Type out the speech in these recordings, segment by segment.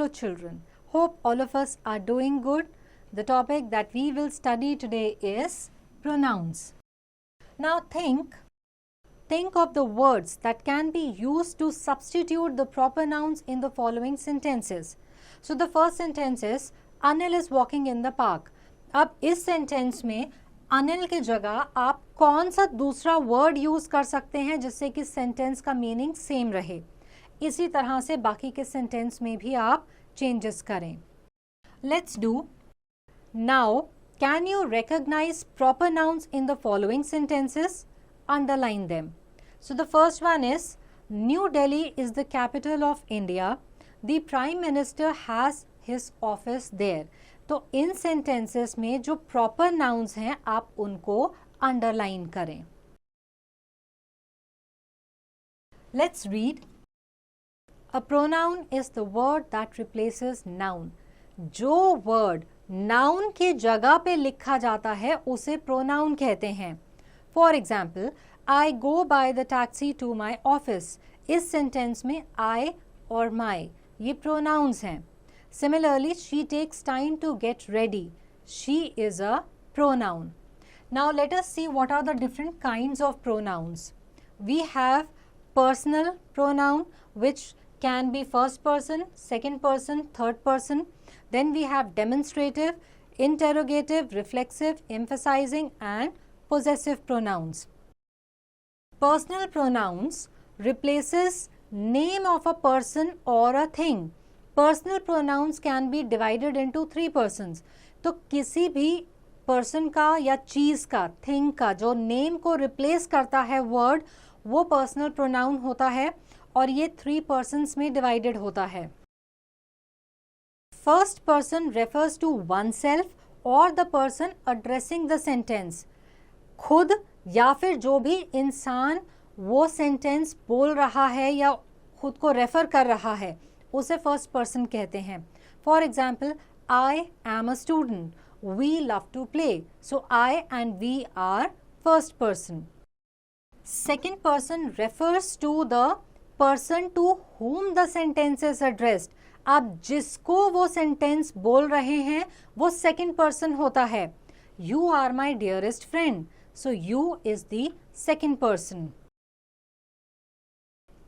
children. Hope all of us are doing good. The topic that we will study today is pronouns. Now think of the words that can be used to substitute the proper nouns in the following sentences. So the first sentence is Anil is walking in the park. अब इस sentence में अनिल के जगह आप कौन सा दूसरा word use कर सकते हैं जिससे कि सेंटेंस का मीनिंग सेम रहे. इसी तरह से बाकी के सेंटेंस में भी आप चेंजेस करें. Let's do. Now can you recognize proper nouns in the following sentences? Underline them. So the first one is New Delhi is the capital of India. The Prime Minister has his office there. तो इन sentences में जो proper nouns हैं आप उनको underline करें. Let's read. A pronoun is the word that replaces noun. जो word noun के जगह पे लिखा जाता है उसे प्रोनाउन कहते हैं. For example, I go by the taxi to my office. इस सेंटेंस में आई और माई ये प्रोनाउंस हैं. Similarly, she takes time to get ready. She is a pronoun. Now let us see what are the different kinds of pronouns. We have personal pronoun which can be first person, second person, third person. Then we have demonstrative, interrogative, reflexive, emphasizing and possessive pronouns. Personal pronouns replaces name of a person or a thing. Personal pronouns can be divided into 3 persons. तो किसी भी person का या चीज का, thing का जो name को रिप्लेस करता है वर्ड, वो पर्सनल प्रोनाउन होता है और ये 3 persons में डिवाइडेड होता है. First person refers to one self और the person addressing the sentence. खुद या फिर जो भी इंसान वो सेंटेंस बोल रहा है या खुद को रेफर कर रहा है उसे फर्स्ट पर्सन कहते हैं. For example, I am a student, we love to play. So I and we are first person. Second person refers to the person to whom the sentence is addressed. आप जिसको वो sentence बोल रहे हैं वो second person होता है. You are my dearest friend. So you is the second person.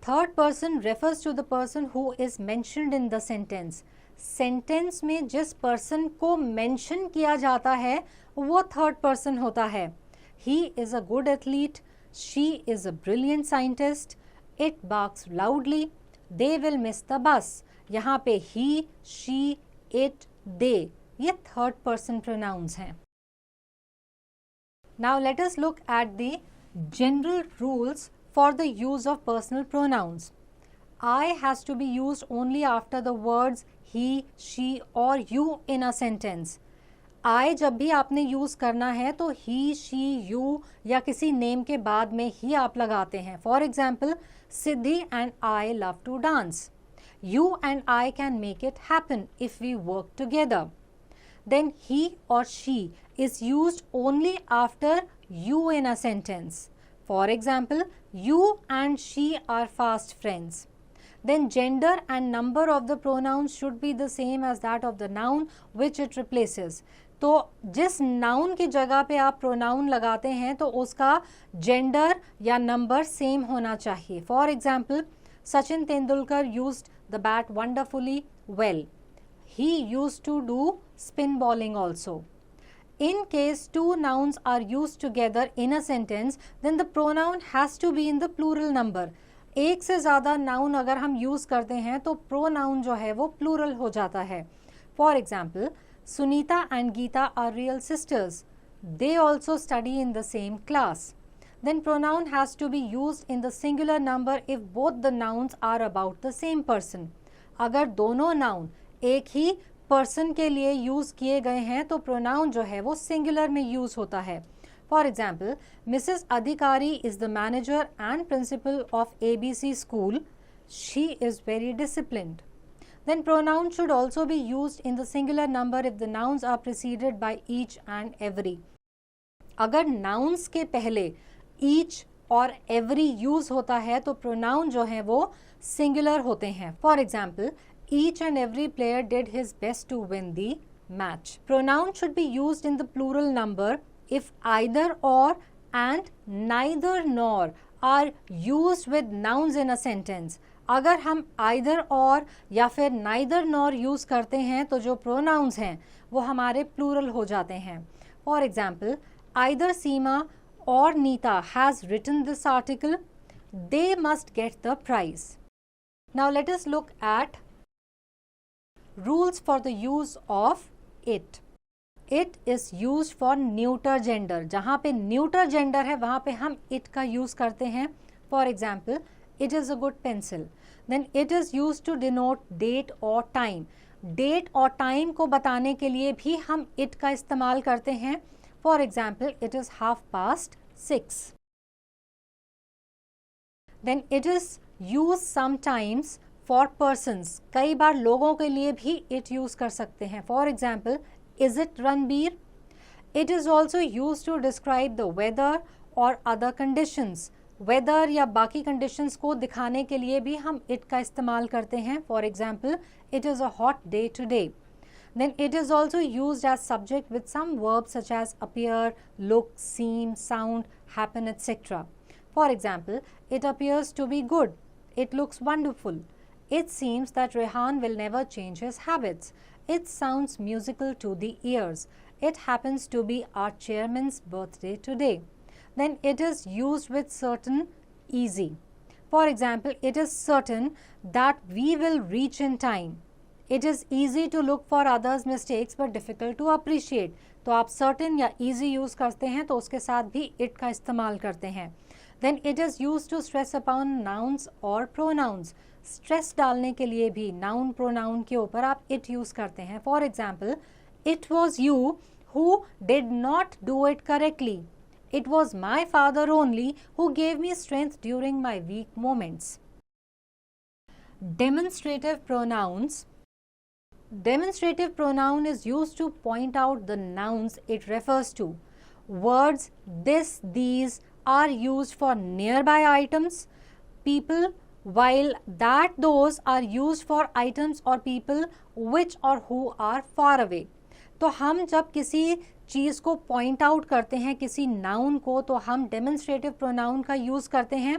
Third person refers to the person who is mentioned in the sentence. Sentence में जिस पर्सन को मेंशन किया जाता है वो थर्ड पर्सन होता है. He is a good athlete. She is a brilliant scientist. It barks loudly. They will miss the bus. यहाँ पे he, she, it, they ये थर्ड पर्सन प्रोनाउंस हैं. Now let us look at the general rules for the use of personal pronouns. I has to be used only after the words he, she or you in a sentence. I जब भी आपने use करना है तो he, she, you या किसी name के बाद में ही आप लगाते हैं. For example, Siddhi and I love to dance. You and I can make it happen if we work together. Then he or she is used only after you in a sentence. For example, you and she are fast friends. Then gender and number of the pronouns should be the same as that of the noun which it replaces. तो जिस noun की जगह पे आप pronoun लगाते हैं तो उसका gender या number same होना चाहिए. For example, Sachin Tendulkar used the bat wonderfully well. He used to do spin bowling also. In case two nouns are used together in a sentence, then the pronoun has to be in the plural number. एक से ज़्यादा noun अगर हम use करते हैं तो pronoun जो है वो plural हो जाता है. For example, Sunita and Geeta are real sisters. They also study in the same class. Then pronoun has to be used in the singular number if both the nouns are about the same person. अगर दोनों noun एक ही person के लिए use किए गए हैं तो pronoun जो है वो सिंगुलर में यूज होता है. फॉर एग्जाम्पल, मिसेस अधिकारी is the manager and principle of ABC school. She is very disciplined. Then pronoun should also be used in the singular number if the nouns are preceded by each and every. अगर nouns के पहले each और every use होता है तो pronoun जो है वो सिंगुलर होते हैं. For example, Each and every player did his best to win the match. Pronoun should be used in the plural number if either or and neither nor are used with nouns in a sentence. अगर हम either or या फिर neither nor use करते हैं तो जो pronouns हैं वो हमारे plural हो जाते हैं. For example, either Seema or Neeta has written this article. They must get the prize. Now let us look at rules for the use of it. It is used for neuter gender. जहाँ पे neuter gender है वहाँ पे हम it का use करते हैं. For example, it is a good pencil. Then it is used to denote date or time. Date और time को बताने के लिए भी हम it का इस्तेमाल करते हैं. For example, it is 6:30. Then it is used sometimes for persons. कई बार लोगों के लिए भी it use कर सकते हैं. For example, is it Ranbir? It is also used to describe the weather or other conditions. Weather या बाकी conditions को दिखाने के लिए भी हम it का इस्तेमाल करते हैं. For example, it is a hot day today. Then it is also used as subject with some verbs such as appear, look, seem, sound, happen, etc. For example, it appears to be good. It looks wonderful. It seems that Rehan will never change his habits. It sounds musical to the ears. It happens to be our chairman's birthday today. Then it is used with certain, easy. For example, it is certain that we will reach in time. It is easy to look for others' mistakes but difficult to appreciate. तो आप certain या easy use करते हैं तो उसके साथ भी it का इस्तेमाल करते हैं. Then it is used to stress upon nouns or pronouns. Stress डालने के लिए भी noun pronoun के ऊपर आप it use करते हैं. For example, it was you who did not do it correctly. It was my father only who gave me strength during my weak moments. Demonstrative pronouns. Demonstrative pronoun is used to point out the nouns it refers to. Words this, these are used for nearby items, people, while that, those are used for items or people which or who are far away. तो हम जब किसी चीज़ को point out करते हैं, किसी noun को, तो हम डेमोन्स्ट्रेटिव प्रोनाउन का यूज़ करते हैं.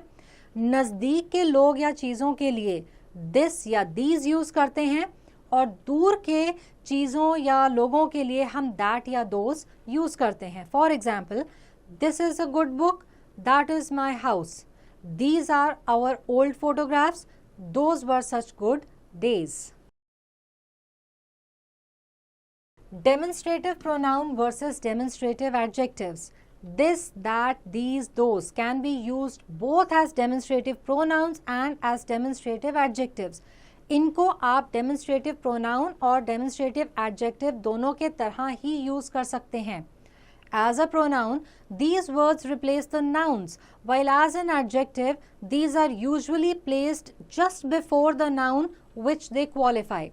नज़दीक के लोग या चीज़ों के लिए दिस या दीज यूज़ करते हैं और दूर के चीज़ों या लोगों के लिए हम दैट या दोज यूज़ करते हैं. For example, this is a good book, that is my house, these are our old photographs, those were such good days. Demonstrative pronoun versus demonstrative adjectives. This, that, these, those can be used both as demonstrative pronouns and as demonstrative adjectives. इनको आप demonstrative pronoun और demonstrative adjective दोनों के तरह ही use कर सकते हैं. As a pronoun, these words replace the nouns, while as an adjective, these are usually placed just before the noun which they qualify.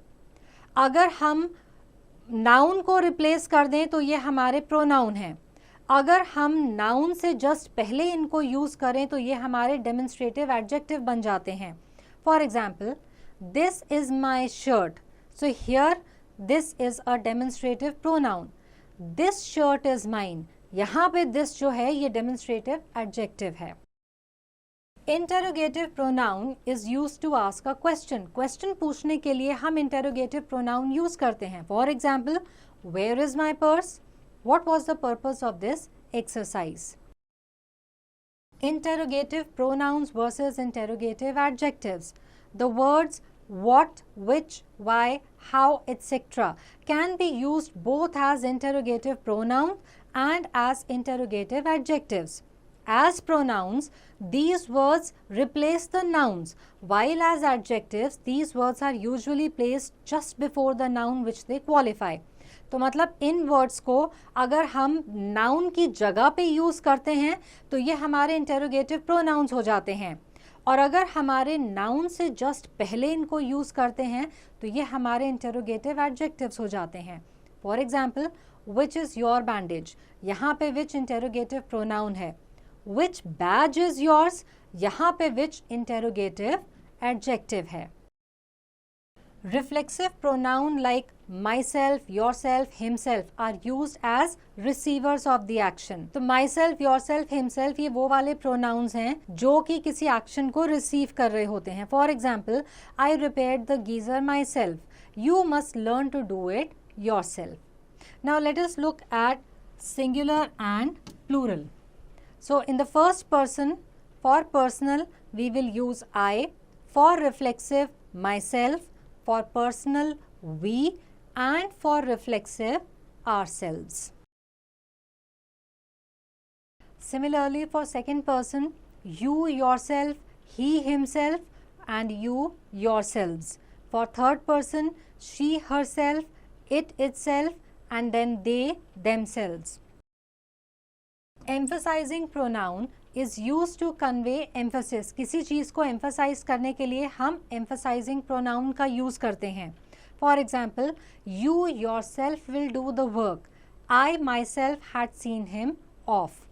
अगर हम नाउन को रिप्लेस कर दें तो ये हमारे प्रोनाउन हैं. अगर हम नाउन से जस्ट पहले इनको यूज़ करें तो ये हमारे डेमोन्स्ट्रेटिव एडजेक्टिव बन जाते हैं. For example, this is my shirt, so here this is a demonstrative pronoun. This shirt is mine, यहाँ पे दिस जो है ये डेमोन्स्ट्रेटिव एडजेक्टिव है. Interrogative pronoun is use to ask a question. Question पूछने के लिए हम इंटेरोगेटिव प्रोनाउन यूज करते हैं. For example, where is my purse, what was the purpose of this exercise. Interrogative pronouns versus interrogative adjectives. The words what, which, why, how, etc. can be used both as interrogative pronoun and as interrogative adjectives. As pronouns, these words replace the nouns, while as adjectives, these words are usually placed just before the noun which they qualify. तो मतलब इन words को अगर हम noun की जगह पे use करते हैं तो ये हमारे इंटेरोगेटिव प्रोनाउंस हो जाते हैं, और अगर हमारे नाउन से जस्ट पहले इनको यूज़ करते हैं तो ये हमारे इंटेरोगेटिव एडजेक्टिव्स हो जाते हैं. For example, which is your bandage, यहाँ पे विच इंटेरोगेटिव प्रोनाउन है. Which badge is yours, यहाँ पे which interrogative adjective है. Reflexive pronoun like myself, yourself, himself are used as receivers of the action. तो myself, yourself, himself ये वो वाले pronouns हैं जो कि किसी action को receive कर रहे होते हैं. For example, I repaired the geyser myself. You must learn to do it yourself. Now let us look at singular and plural. So in the first person, for personal we will use I, for reflexive myself, for personal we, and for reflexive ourselves. Similarly, for second person, you yourself, he himself, and you yourselves. For third person, she herself, it itself, and then they themselves. Emphasizing pronoun is used to convey emphasis. किसी चीज़ को emphasize करने के लिए हम emphasizing pronoun का use करते हैं. For example, you yourself will do the work. I myself had seen him off.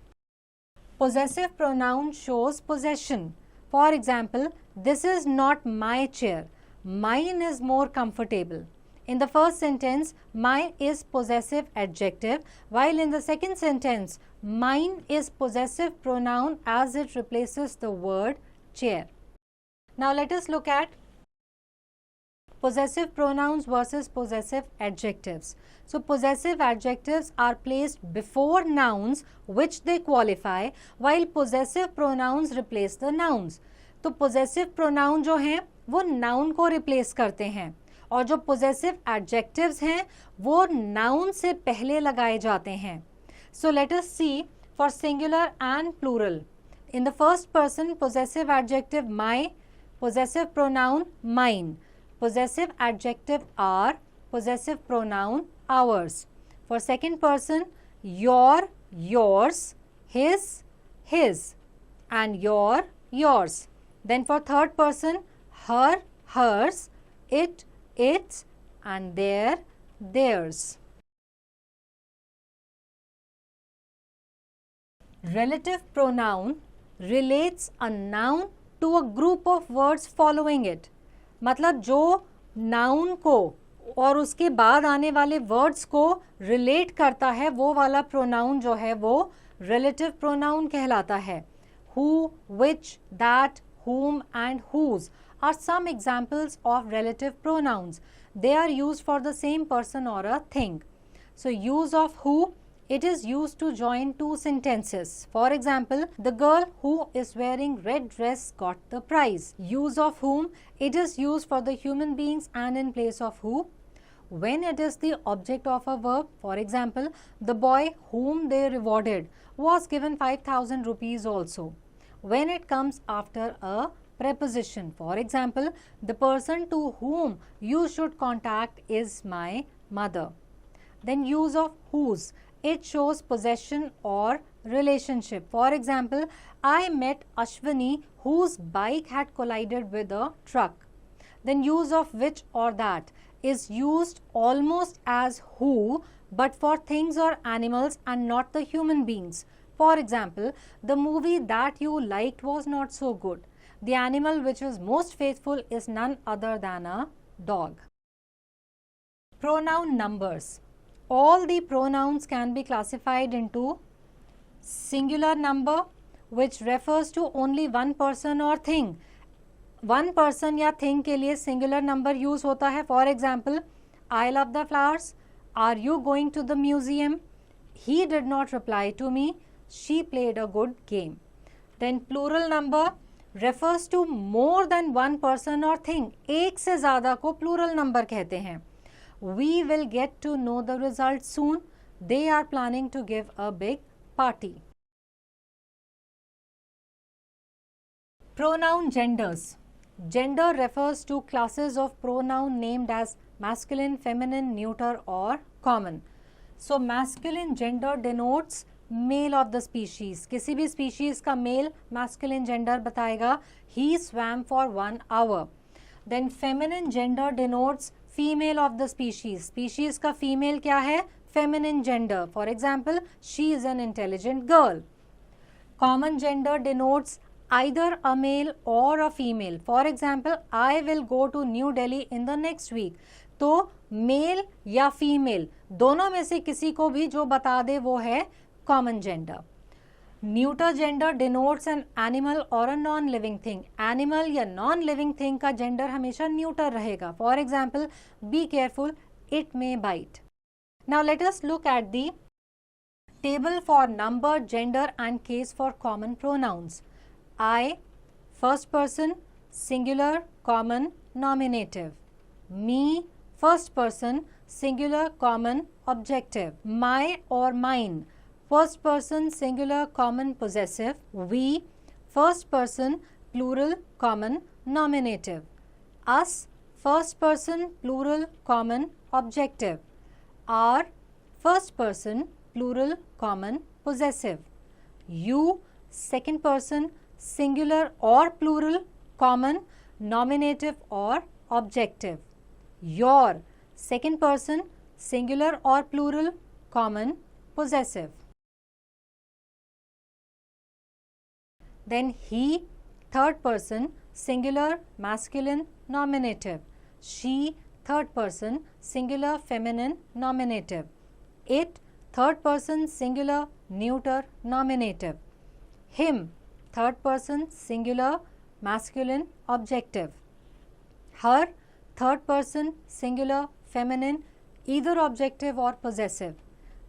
Possessive pronoun shows possession. For example, this is not my chair. Mine is more comfortable. In the first sentence, my is possessive adjective, while in the second sentence, mine is possessive pronoun as it replaces the word chair. Now let us look at possessive pronouns versus possessive adjectives. So possessive adjectives are placed before nouns which they qualify, while possessive pronouns replace the nouns. तो possessive pronoun जो हैं वो noun को replace करते हैं और जो possessive adjectives हैं वो noun से पहले लगाए जाते हैं. So let us see for singular and plural. In the first person, possessive adjective my, possessive pronoun mine, possessive adjective our, possessive pronoun ours. For second person, your, yours, his, his, and your, yours. Then for third person, her, hers, it, its, and their, theirs. Relative pronoun relates a noun to a group of words following it. मतलब जो noun को और उसके बाद आने वाले words को relate करता है वो वाला pronoun जो है वो relative pronoun कहलाता है. Who, which, that, whom, and whose are some examples of relative pronouns. They are used for the same person or a thing. So use of who, it is used to join two sentences. For example, the girl who is wearing red dress got the prize. Use of whom, it is used for the human beings and in place of who. When it is the object of a verb, for example, the boy whom they rewarded was given 5,000 rupees also. When it comes after a preposition, for example, the person to whom you should contact is my mother. Then use of whose, it shows possession or relationship. For example, I met Ashwini whose bike had collided with a truck. Then use of which or that is used almost as who but for things or animals and not the human beings. For example, the movie that you liked was not so good. The animal which is most faithful is none other than a dog. Pronoun numbers. All the pronouns can be classified into singular number which refers to only one person or thing. One person या thing के लिए singular number use होता है. For example, I love the flowers. Are you going to the museum? He did not reply to me. She played a good game. Then plural number refers to more than one person or thing. एक से ज़्यादा को plural number कहते हैं. We will get to know the results soon. They are planning to give a big party. Pronoun genders. Gender refers to classes of pronoun named as masculine, feminine, neuter or common. So masculine gender denotes male of the species. किसी भी species का male masculine gender बताएगा. He swam for 1 hour. Then feminine gender denotes female of the species. Species का female क्या है? Feminine gender. For example, she is an intelligent girl. Common gender denotes either a male or a female. For example, I will go to New Delhi in the next week. तो mail या female दोनों में से किसी को भी जो बता दे वो है common gender. Neuter gender denotes an animal और a non living thing. Animal या नॉन लिविंग थिंग का जेंडर हमेशा न्यूटर रहेगा. For example, be careful, it may bite. Now let us look at the table for number, gender and case for common pronouns. I, first person, singular, common, nominative. Me, first person, singular, common, objective. My or mine, first person, singular, common, possessive. We, first person, plural, common, nominative. Us, first person, plural, common, objective. Our, first person, plural, common, possessive. You, second person, singular or plural, common, nominative or objective. Your, second person, singular or plural, common, possessive. Then he, third person, singular, masculine, nominative. She, third person, singular, feminine, nominative. It, third person, singular, neuter, nominative. Him, third person, singular, masculine, objective. Her, third person, singular, feminine, either objective or possessive.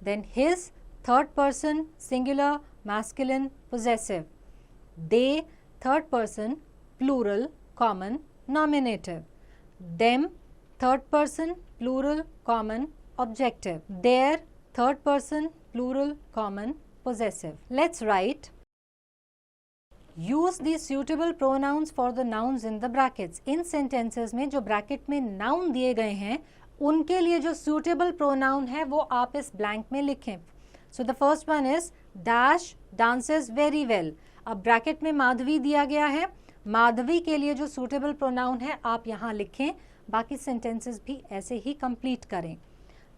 Then his, third person, singular, masculine, possessive. They, third person, plural, common, nominative. Them, third person, plural, common, objective. Their, third person, plural, common, possessive. Let's write. Use the suitable pronouns for the nouns in the brackets. In sentences में जो bracket में noun दिए गए हैं उनके लिए जो suitable pronoun है वो आप इस blank में लिखें. So the first one is Dash dances very well. अब bracket में माधवी दिया गया है. माधवी के लिए जो suitable pronoun है आप यहाँ लिखें. बाकी sentences भी ऐसे ही complete करें.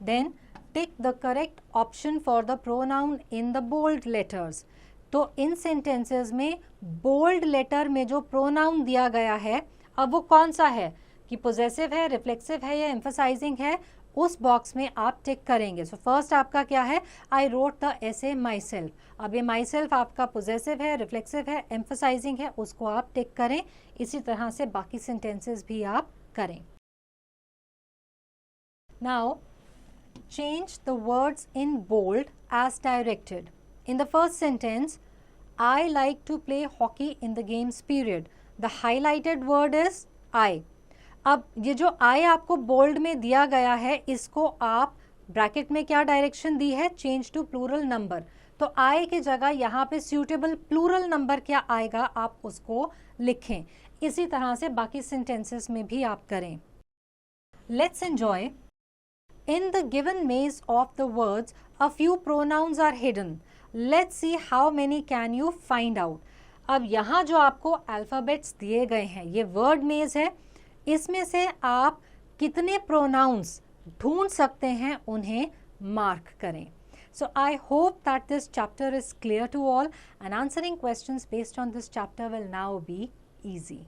Then tick the correct option for the pronoun in the bold letters. तो इन सेंटेंसेस में बोल्ड लेटर में जो प्रोनाउन दिया गया है अब वो कौन सा है कि पोजेसिव है, रिफ्लेक्सिव है या एम्फसाइजिंग है, उस बॉक्स में आप टिक करेंगे. सो फर्स्ट आपका क्या है, I wrote the essay my self. अब ये माई सेल्फ आपका पोजेसिव है, रिफ्लेक्सिव है, एम्फसाइजिंग है, उसको आप टिक करें. इसी तरह से बाकी सेंटेंसेस भी आप करें. Now change the words in bold as directed. In the first sentence, I like to play hockey in the games period. The highlighted word is I. अब ये जो I आपको बोल्ड में दिया गया है इसको आप ब्रैकेट में क्या डायरेक्शन दी है, चेंज टू प्लूरल नंबर. तो I की जगह यहाँ पे suitable प्लूरल नंबर क्या आएगा आप उसको लिखें. इसी तरह से बाकी सेंटेंसेस में भी आप करें. Let's enjoy. In the given maze of the words, a few pronouns are hidden. Let's see how many can you find out. अब यहाँ जो आपको अल्फ़ाबेट्स दिए गए हैं ये वर्ड मेज है. इसमें से आप कितने प्रोनाउंस ढूंढ सकते हैं उन्हें मार्क करें. So I hope that this chapter is clear to all and answering questions based on this chapter will now be easy.